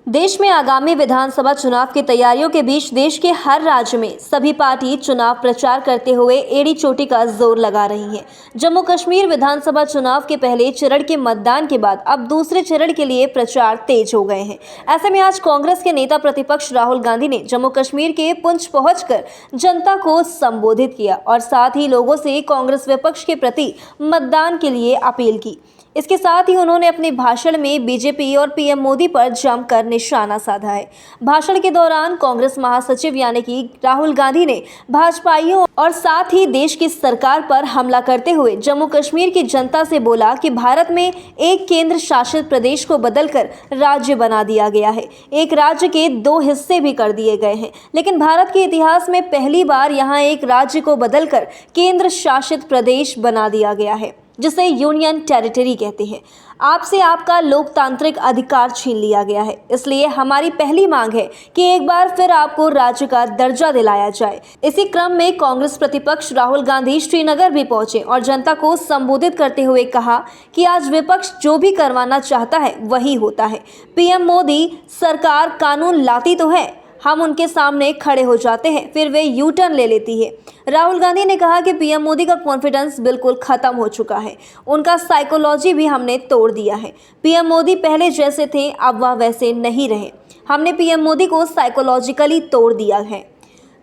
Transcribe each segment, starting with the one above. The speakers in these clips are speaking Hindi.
देश में आगामी विधानसभा चुनाव की तैयारियों के बीच देश के हर राज्य में सभी पार्टी चुनाव प्रचार करते हुए एड़ी चोटी का जोर लगा रही हैं। जम्मू कश्मीर विधानसभा चुनाव के पहले चरण के मतदान के बाद अब दूसरे चरण के लिए प्रचार तेज हो गए हैं। ऐसे में आज कांग्रेस के नेता प्रतिपक्ष राहुल गांधी ने जम्मू कश्मीर के पुंछ पहुंचकर जनता को संबोधित किया और साथ ही लोगों से कांग्रेस विपक्ष के प्रति मतदान के लिए अपील की। इसके साथ ही उन्होंने अपने भाषण में बीजेपी और पीएम मोदी पर जमकर निशाना साधा है। भाषण के दौरान कांग्रेस महासचिव यानी कि राहुल गांधी ने भाजपाइयों और साथ ही देश की सरकार पर हमला करते हुए जम्मू कश्मीर की जनता से बोला कि भारत में एक केंद्र शासित प्रदेश को बदलकर राज्य बना दिया गया है। एक राज्य के दो हिस्से भी कर दिए गए हैं, लेकिन भारत के इतिहास में पहली बार यहाँ एक राज्य को बदलकर केंद्र शासित प्रदेश बना दिया गया है, जिसे यूनियन टेरिटरी कहते हैं। आपसे आपका लोकतांत्रिक अधिकार छीन लिया गया है। इसलिए हमारी पहली मांग है कि एक बार फिर आपको राज्य का दर्जा दिलाया जाए। इसी क्रम में कांग्रेस प्रतिपक्ष राहुल गांधी श्रीनगर भी पहुंचे और जनता को संबोधित करते हुए कहा कि आज विपक्ष जो भी करवाना चाहता है वही होता है। पीएम मोदी सरकार कानून लाती तो है, हम उनके सामने खड़े हो जाते हैं, फिर वे यू टर्न ले लेती है। राहुल गांधी ने कहा कि पीएम मोदी का कॉन्फिडेंस बिल्कुल खत्म हो चुका है, उनका साइकोलॉजी भी हमने तोड़ दिया है। पीएम मोदी पहले जैसे थे अब वह वैसे नहीं रहे, हमने पीएम मोदी को साइकोलॉजिकली तोड़ दिया है।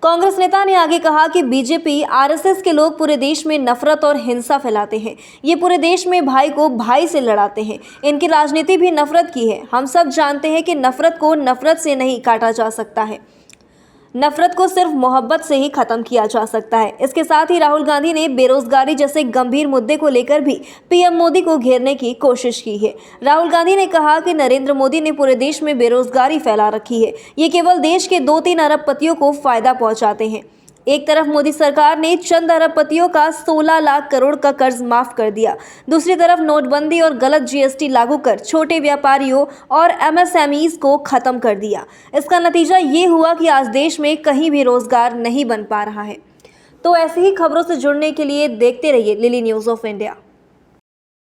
कांग्रेस नेता ने आगे कहा कि बीजेपी आरएसएस के लोग पूरे देश में नफरत और हिंसा फैलाते हैं। ये पूरे देश में भाई को भाई से लड़ाते हैं। इनकी राजनीति भी नफरत की है। हम सब जानते हैं कि नफरत को नफरत से नहीं काटा जा सकता है, नफरत को सिर्फ मोहब्बत से ही खत्म किया जा सकता है। इसके साथ ही राहुल गांधी ने बेरोजगारी जैसे गंभीर मुद्दे को लेकर भी पीएम मोदी को घेरने की कोशिश की है। राहुल गांधी ने कहा कि नरेंद्र मोदी ने पूरे देश में बेरोजगारी फैला रखी है। ये केवल देश के 2-3 अरबपतियों को फायदा पहुंचाते हैं। एक तरफ मोदी सरकार ने चंद अरबपतियों का 16 लाख करोड़ का कर्ज माफ कर दिया, दूसरी तरफ नोटबंदी और गलत जीएसटी लागू कर छोटे व्यापारियों और एमएसएमईज को खत्म कर दिया। इसका नतीजा ये हुआ कि आज देश में कहीं भी रोजगार नहीं बन पा रहा है। तो ऐसी ही खबरों से जुड़ने के लिए देखते रहिए लिली न्यूज़ ऑफ इंडिया।